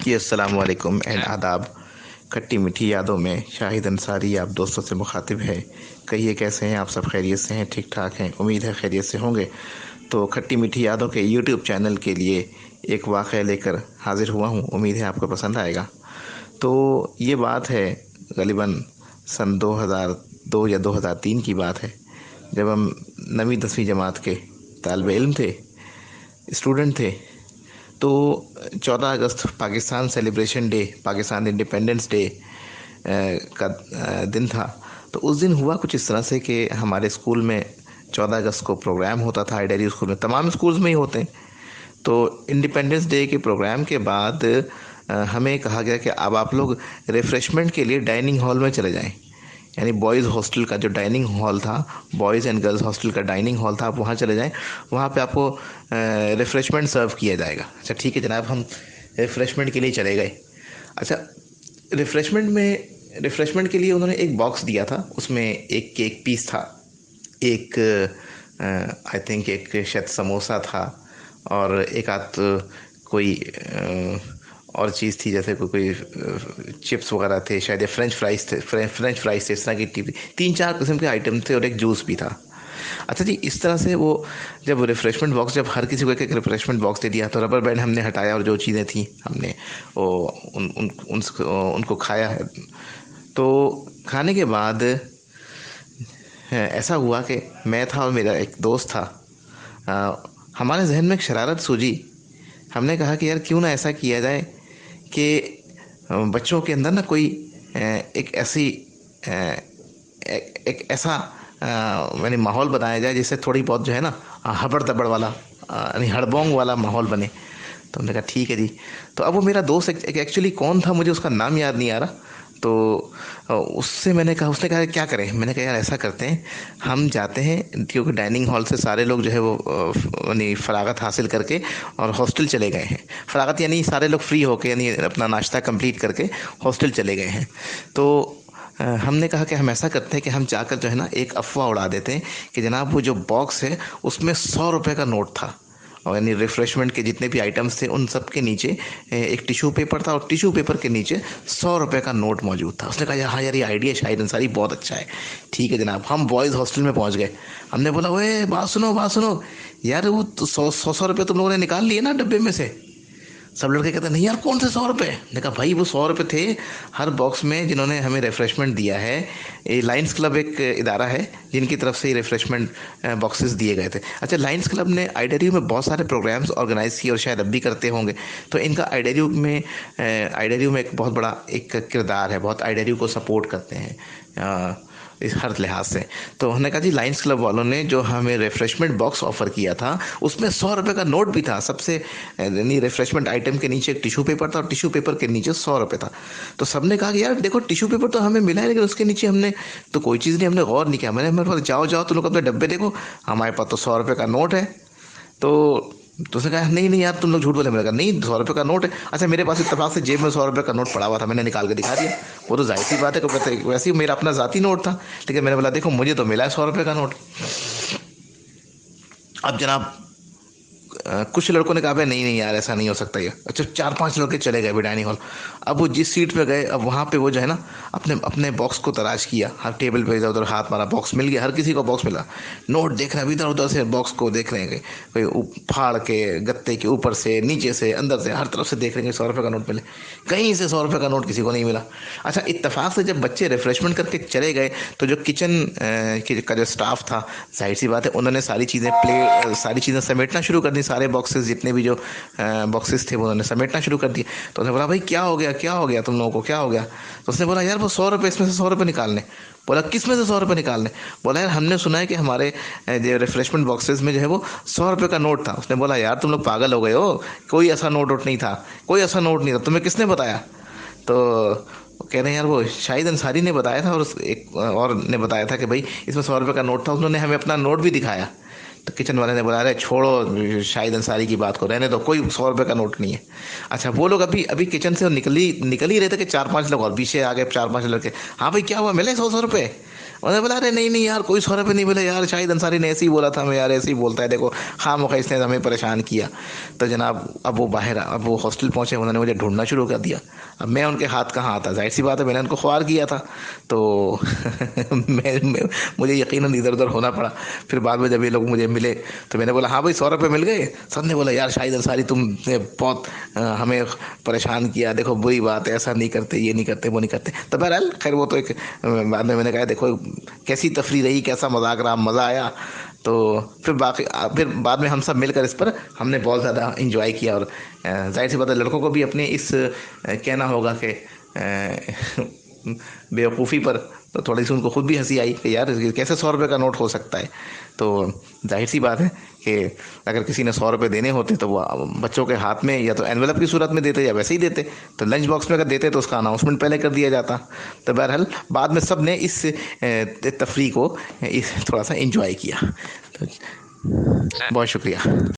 जी अस्सलाम वालेकुम एंड आदाब। खट्टी मीठी यादों में शाहिद अंसारी आप दोस्तों से मुखातिब है। कहिए कैसे हैं आप? सब खैरियत से हैं? ठीक ठाक हैं? उम्मीद है खैरियत से होंगे। तो खट्टी मीठी यादों के यूट्यूब चैनल के लिए एक वाक़या लेकर हाजिर हुआ हूँ। उम्मीद है आपको पसंद आएगा। तो ये बात है ग़ालिबन सन 2002 या 2003 की बात है, जब हम 9वीं 10वीं जमात के तालिब इल्म थे, स्टूडेंट थे। तो 14 अगस्त Pakistan celebration day, Pakistan independence day का दिन था। तो उस दिन हुआ कुछ इस तरह से कि हमारे स्कूल में 14 अगस्त को प्रोग्राम होता था। आइडरी स्कूल में, तमाम स्कूल्स में ही होते हैं। तो इंडिपेंडेंस डे के प्रोग्राम के बाद हमें कहा गया कि अब आप लोग रिफ़्रेशमेंट के लिए डाइनिंग हॉल में चले जाएं। यानी बॉयज़ हॉस्टल का जो डाइनिंग हॉल था, बॉयज़ एंड गर्ल्स हॉस्टल का डाइनिंग हॉल था, आप वहाँ चले जाएं। वहाँ पे आपको रिफ़्रेशमेंट सर्व किया जाएगा। अच्छा ठीक है जनाब, हम रिफ़्रेशमेंट के लिए चले गए। अच्छा, रिफ़्रेशमेंट के लिए उन्होंने एक बॉक्स दिया था। उसमें एक केक पीस था, एक आई थिंक एक शायद समोसा था, और एक आध कोई और चीज़ थी, जैसे कोई चिप्स वगैरह थे शायद, या फ्रेंच फ्राइज़ थे, फ्रेंच फ्राइज़ थे, इस तरह की तीन चार किस्म के आइटम थे, और एक जूस भी था। अच्छा जी, इस तरह से वो जब रिफ़्रेशमेंट बॉक्स, जब हर किसी को एक-एक रिफ़्रेशमेंट बॉक्स दे दिया, तो रबर बैंड हमने हटाया और जो चीज़ें थी हमने वो उनको खाया है। तो खाने के बाद ऐसा हुआ कि मैं था और मेरा एक दोस्त था। हमारे ज़हन में एक शरारत सूझी। हमने कहा कि यार क्यों ना ऐसा किया जाए कि बच्चों के अंदर ना कोई एक ऐसी एक ऐसा मैंने माहौल बनाया जाए जिससे थोड़ी बहुत जो है ना हबड़ दबड़ वाला, यानी हड़बोंग वाला माहौल बने। तो हमने कहा ठीक है जी। तो अब वो मेरा दोस्त एक्चुअली कौन था, मुझे उसका नाम याद नहीं आ रहा। तो उससे मैंने कहा, उसने कहा क्या करें। मैंने कहा यार ऐसा करते हैं, हम जाते हैं, क्योंकि डाइनिंग हॉल से सारे लोग जो है वो यानी फ़रागत हासिल करके और हॉस्टल चले गए हैं। फ़रागत यानी सारे लोग फ्री होके, यानी अपना नाश्ता कंप्लीट करके हॉस्टल चले गए हैं। तो हमने कहा कि हम ऐसा करते हैं कि हम जाकर जो है ना एक अफ़वाह उड़ा देते हैं कि जनाब वो जो बॉक्स है उसमें 100 रुपये का नोट था, और यानी रिफ़्रेशमेंट के जितने भी आइटम्स थे उन सब के नीचे एक टिश्यू पेपर था, और टिश्यू पेपर के नीचे 100 रुपये का नोट मौजूद था। उसने कहा यार हाँ यार, ये आइडिया शाहिद अंसारी बहुत अच्छा है। ठीक है जनाब, हम बॉयज़ हॉस्टल में पहुंच गए। हमने बोला ओए बात सुनो बात सुनो, यार वो तो 100 रुपये तुम लोगों ने निकाल लिए ना डब्बे में से। सब लड़के कहते हैं नहीं यार, कौन से 100 रुपये। मैंने कहा भाई वो 100 रुपये थे हर बॉक्स में जिन्होंने हमें रिफ़्रेशमेंट दिया है। ये लायंस क्लब एक इदारा है जिनकी तरफ से ये रिफ़्रेशमेंट बॉक्सेस दिए गए थे। अच्छा, लायंस क्लब ने आइडरियो में बहुत सारे प्रोग्राम्स ऑर्गेनाइज़ किए और शायद अब भी करते होंगे। तो इनका आइडरियो में एक बहुत बड़ा एक किरदार है, बहुत आइडरियो को सपोर्ट करते हैं इस हर लिहाज से। तो उन्होंने कहा जी लायंस क्लब वालों ने जो हमें रिफ़्रेशमेंट बॉक्स ऑफ़र किया था उसमें 100 रुपये का नोट भी था। सबसे यानी रिफ़्रेशमेंट आइटम के नीचे एक टिश्यू पेपर था, और टिश्यू पेपर के नीचे 100 रुपये था। तो सबने कहा कि यार देखो टिश्यू पेपर तो हमें मिला है, लेकिन उसके नीचे हमने तो कोई चीज़ नहीं, हमने गौर नहीं किया। मैंने मेरे पास जाओ जाओ तुम लोग अपने डब्बे देखो, हमारे पास तो 100 रुपये का नोट है। तो उसने कहा नहीं नहीं यार तुम लोग झूठ बोले। मैंने कहा नहीं 100 रुपये का नोट है। अच्छा, मेरे पास इत्तेफाक से जेब में 100 रुपये का नोट पड़ा हुआ था, मैंने निकाल के दिखा दिया। वो तो जाहिर सी बात है कि वैसे ही मेरा अपना ज़ाती नोट था, लेकिन मैंने बोला देखो मुझे तो मिला है 100 रुपये का नोट। अब जनाब कुछ लड़कों ने कहा भाई नहीं नहीं यार ऐसा नहीं हो सकता ये। अच्छा, चार पांच लड़के चले गए भी डाइनिंग हॉल। अब वो जिस सीट पे गए, अब वहाँ पे वो जो है ना अपने अपने बॉक्स को तलाश किया, हर टेबल पे इधर उधर हाथ मारा, बॉक्स मिल गया, हर किसी को बॉक्स मिला। नोट देख रहे हैं, इधर उधर से बॉक्स को देख रहे हैं, कोई फाड़ के गत्ते के ऊपर से नीचे से अंदर से हर तरफ से देख रहे हैं 100 रुपये का नोट मिले। कहीं से 100 रुपये का नोट किसी को नहीं मिला। अच्छा, इत्तेफाक से जब बच्चे रिफ्रेशमेंट करके चले गए तो जो किचन का जो स्टाफ था, जाहिर सी बात है उन्होंने सारी चीज़ें समेटना शुरू कर दी। सारे बॉक्सेस जितने भी जो बॉक्सेस थे वो उन्होंने समेटना शुरू कर दिए। तो उसने बोला भाई क्या हो गया तुम लोगों को, क्या हो गया। तो उसने बोला यार वो 100 रुपये, इसमें से 100 रुपये निकालने। बोला किस में से 100 रुपये निकालने। बोला यार हमने सुना है कि हमारे जो रिफ्रेशमेंट बॉक्सेस में जो है वो 100 रुपये का नोट था। उसने बोला यार तुम लोग पागल हो गए हो, कोई ऐसा नोट वोट नहीं था, कोई ऐसा नोट नहीं था, तुम्हें किसने बताया। तो कह रहे हैं यार वो शाहिद अंसारी ने बताया था, और एक और ने बताया था कि भाई इसमें 100 रुपये का नोट था, उन्होंने हमें अपना नोट भी दिखाया। तो किचन वाले ने बोला अरे छोड़ो शाहिद अंसारी की बात को, रहने दो, कोई 100 रुपये का नोट नहीं है। अच्छा, वो लोग अभी अभी किचन से निकल ही रहे थे कि चार पांच लोग और पीछे आ गए, चार पांच लड़के। हाँ भाई क्या हुआ, मिले 100 100 रुपये। उन्होंने बोला अरे नहीं नहीं यार कोई 100 रुपये नहीं मिले यार, शाहिद अंसारी ने ऐसे ही बोला था हमें यार, ऐसे ही बोलता है, देखो खामखा इसने हमें परेशान किया। तो जनाब अब वो बाहर अब वो हॉस्टल पहुंचे, उन्होंने मुझे ढूंढना शुरू कर दिया। अब मैं उनके हाथ कहाँ आता, जाहिर सी बात है मैंने उनको ख्वार किया था। तो मुझे यकीनन इधर उधर होना पड़ा। फिर बाद में जब ये लोग मुझे मिले तो मैंने बोला हाँ भाई 100 रुपये मिल गए। सब ने बोला यार शाहिद अंसारी तुमने बहुत हमें परेशान किया, देखो बुरी बात है, ऐसा नहीं करते, ये नहीं करते, वो नहीं करते। तो बहरहाल खैर वो तो एक बाद में मैंने कहा देखो कैसी तफरी रही, कैसा मजाक रहा, मज़ा आया। तो फिर बाद में हम सब मिलकर इस पर हमने बहुत ज़्यादा इंजॉय किया। और जाहिर सी बात है लड़कों को भी अपने इस कहना होगा कि बेवकूफ़ी पर तो थोड़ी सी उनको खुद भी हंसी आई कि यार ये कैसे 100 रुपये का नोट हो सकता है। तो जाहिर सी बात है कि अगर किसी ने 100 रुपये देने होते तो वो बच्चों के हाथ में या तो एनवेलप की सूरत में देते या वैसे ही देते। तो लंच बॉक्स में अगर देते तो उसका अनाउंसमेंट पहले कर दिया जाता। तो बहरहाल बाद में सब ने इस तफरी को थोड़ा सा इंजॉय किया। तो बहुत शुक्रिया।